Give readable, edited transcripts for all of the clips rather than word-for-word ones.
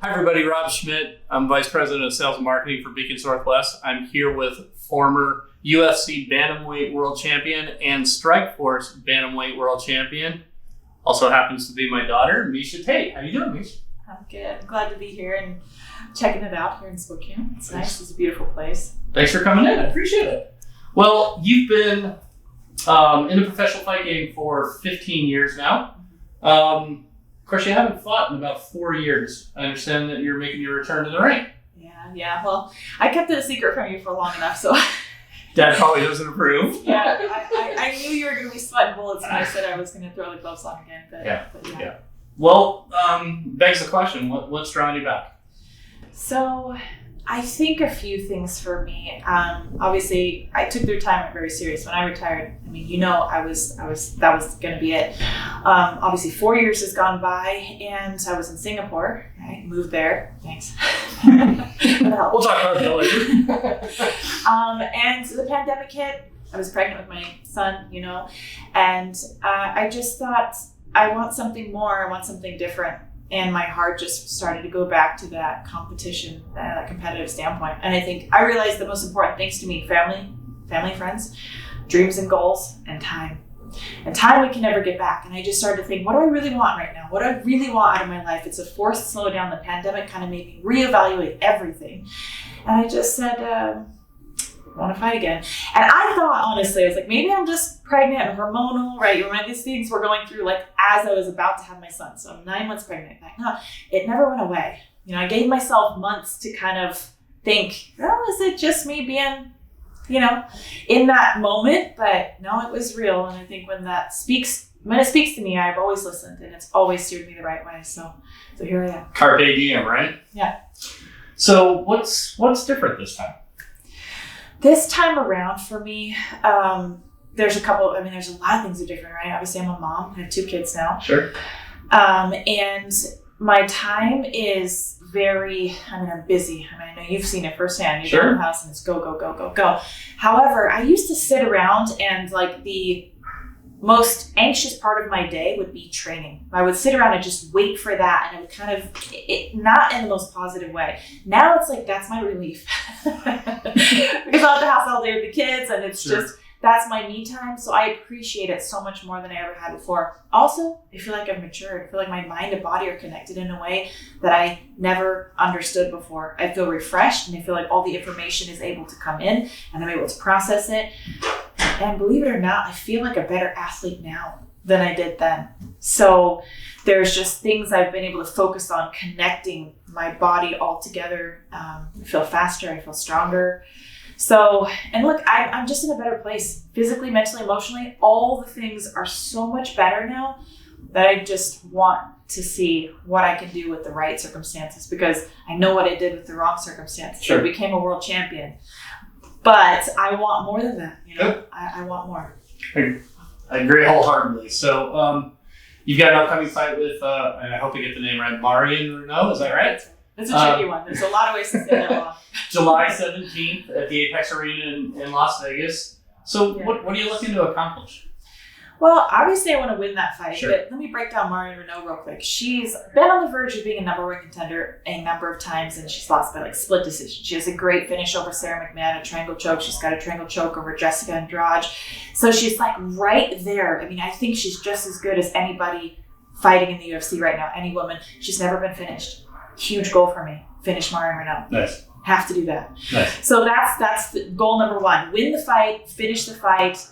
Hi everybody, Rob Schmidt. I'm Vice President of Sales and Marketing for Bekins Northwest. I'm here with former UFC Bantamweight World Champion and Strikeforce Bantamweight World Champion. Also happens to be my daughter, Miesha Tate. How you doing, Miesha? I'm good. I'm glad to be here and checking it out here in Spokane. It's nice. It's a beautiful place. Thanks for coming in. I appreciate it. Well, you've been in the professional fight game for 15 years now. Of course, you haven't fought in about 4 years. I understand that you're making your return to the ring. Yeah. Well, I kept it a secret from you for long enough, so. Dad probably doesn't approve. Yeah, I knew you were going to be sweating bullets when I said I was going to throw the gloves on again. But yeah. Well, begs the question, what's drawing you back? So, I think a few things for me. Obviously, I took the retirement very serious. When I retired, I mean, that was going to be it. Obviously, 4 years has gone by, and I was in Singapore. I moved there. Thanks. We'll talk about that later. And the pandemic hit. I was pregnant with my son, and I just thought, I want something more. I want something different. And my heart just started to go back to that competition, that competitive standpoint. And I think I realized the most important things to me, family, friends, dreams and goals, and time. And time we can never get back. And I just started to think, what do I really want right now? What do I really want out of my life? It's a forced slowdown. The pandemic kind of made me reevaluate everything. And I just said, I want to fight again. And I thought, honestly, I was like, maybe I'm just pregnant and hormonal, right? You remember these things we're going through, like, as I was about to have my son. So I'm 9 months pregnant. No, it never went away. I gave myself months to kind of think, well, is it just me being, in that moment? But no, it was real. And I think when it speaks to me, I've always listened, and it's always steered me the right way. So here I am. Carpe diem, right? Yeah. So what's different this time? This time around for me, there's a lot of things that are different, right? Obviously, I'm a mom. I have 2 kids now. Sure. And my time is I'm busy. I know you've seen it firsthand. You go in the house and it's go, go, go, go, go. However, I used to sit around and the most anxious part of my day would be training. I would sit around and just wait for that, and it would kind of, not in the most positive way. Now it's like, that's my relief. Because I'm at the house all day with the kids, and it's just, that's my me time. So I appreciate it so much more than I ever had before. Also, I feel like I've matured. I feel like my mind and body are connected in a way that I never understood before. I feel refreshed, and I feel like all the information is able to come in, and I'm able to process it. And believe it or not, I feel like a better athlete now than I did then. So there's just things I've been able to focus on, connecting my body all together. I feel faster. I feel stronger. So, and look, I'm just in a better place. Physically, mentally, emotionally, all the things are so much better now that I just want to see what I can do with the right circumstances, because I know what I did with the wrong circumstances. Sure. I became a world champion. But I want more than that, Yep. I want more. I agree wholeheartedly. So you've got an upcoming fight with, and I hope I get the name right, Marion Renault, is that right? It's a tricky one. There's a lot of ways to say that wrong. July 17th at the Apex Arena in Las Vegas. So what are you looking to accomplish? Well, obviously I want to win that fight, Sure. but let me break down Marion Renault real quick. She's been on the verge of being a number 1 contender a number of times, and she's lost by split decision. She has a great finish over Sarah McMahon, a triangle choke. She's got a triangle choke over Jessica Andrade. So she's right there. I think she's just as good as anybody fighting in the UFC right now, any woman. She's never been finished. Huge goal for me. Finish Marion Renault. Nice. Have to do that. Nice. So that's the goal number 1. Win the fight, finish the fight,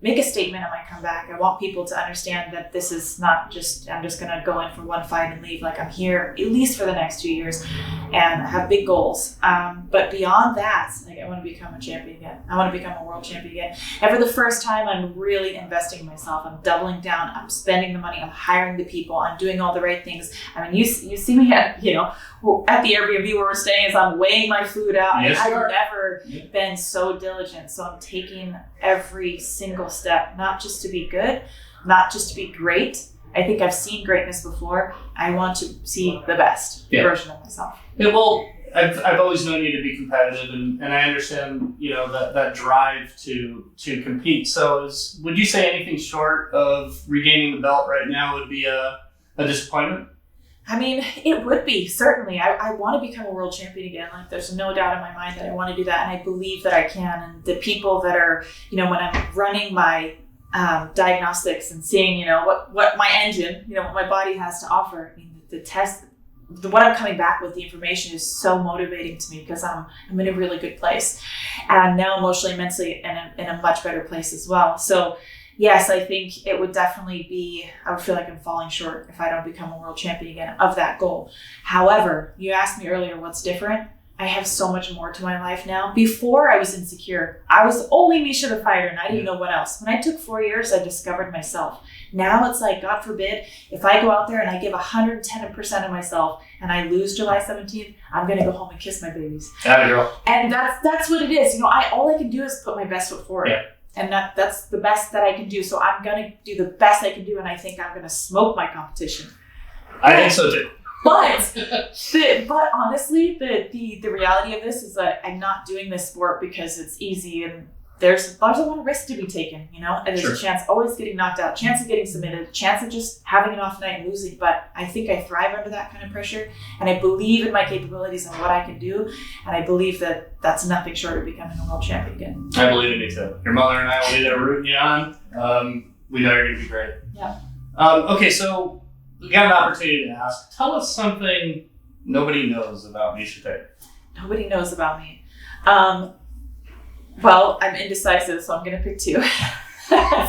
make a statement on my comeback. I want people to understand that this is not just, I'm just going to go in for one fight and leave. I'm here at least for the next 2 years, and I have big goals. But beyond that, I want to become a champion again. I want to become a world champion again. And for the first time, I'm really investing in myself. I'm doubling down. I'm spending the money. I'm hiring the people. I'm doing all the right things. You see me at the Airbnb where we're staying, as I'm weighing my food out. Yes, I've never been so diligent. So I'm taking every single step, not just to be good, not just to be great. I think I've seen greatness before. I want to see the best version of myself. Yeah, well, I've always known you to be competitive, and I understand that drive to compete. So would you say anything short of regaining the belt right now would be a disappointment? I mean, it would be, certainly. I want to become a world champion again. Like, there's no doubt in my mind that I want to do that, and I believe that I can. And the people that are, when I'm running my diagnostics and seeing, what my engine, what my body has to offer, I mean, the test, what I'm coming back with, the information is so motivating to me because I'm in a really good place. And now emotionally, mentally, in a much better place as well. So, yes, I think it would definitely be, I would feel like I'm falling short if I don't become a world champion again of that goal. However, you asked me earlier what's different. I have so much more to my life now. Before I was insecure. I was only Miesha the fighter and I didn't know what else. When I took 4 years, I discovered myself. Now it's like, God forbid, if I go out there and I give 110% of myself and I lose July 17th, I'm going to go home and kiss my babies. Yeah, girl. And that's what it is. All I can do is put my best foot forward. Yeah. And that's the best that I can do. So I'm going to do the best I can do. And I think I'm going to smoke my competition. I think so too. But honestly, the reality of this is that I'm not doing this sport because it's easy and there's a lot of risk to be taken, and there's a chance always getting knocked out, chance of getting submitted, chance of just having an off night and losing. But I think I thrive under that kind of pressure, and I believe in my capabilities and what I can do, and I believe that that's nothing short of becoming a world champion again. I believe in you too. Your mother and I will be there rooting you on. We know you're going to be great. Yeah. Okay, so we got an opportunity to ask. Tell us something nobody knows about Miesha Tate. Nobody knows about me. Well, I'm indecisive, so I'm going to pick 2.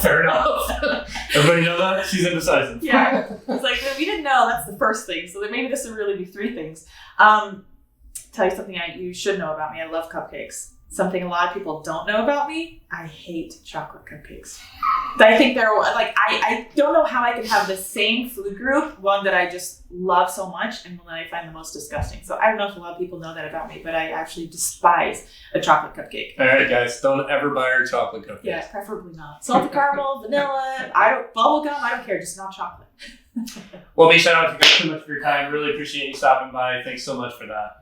Fair enough. Everybody know that? She's indecisive. Yeah. It's like, if you didn't know, that's the first thing. So maybe this would really be 3 things. Tell you something you should know about me. I love cupcakes. Something a lot of people don't know about me, I hate chocolate cupcakes. I think they're like, I don't know how I can have the same food group, one that I just love so much and one that I find the most disgusting. So I don't know if a lot of people know that about me, but I actually despise a chocolate cupcake. All right, guys, don't ever buy her chocolate cupcakes. Yeah, preferably not. Salted caramel, vanilla, bubble gum, I don't care, just not chocolate. Well, Miesha, I don't want to take up too much of your time. Really appreciate you stopping by. Thanks so much for that.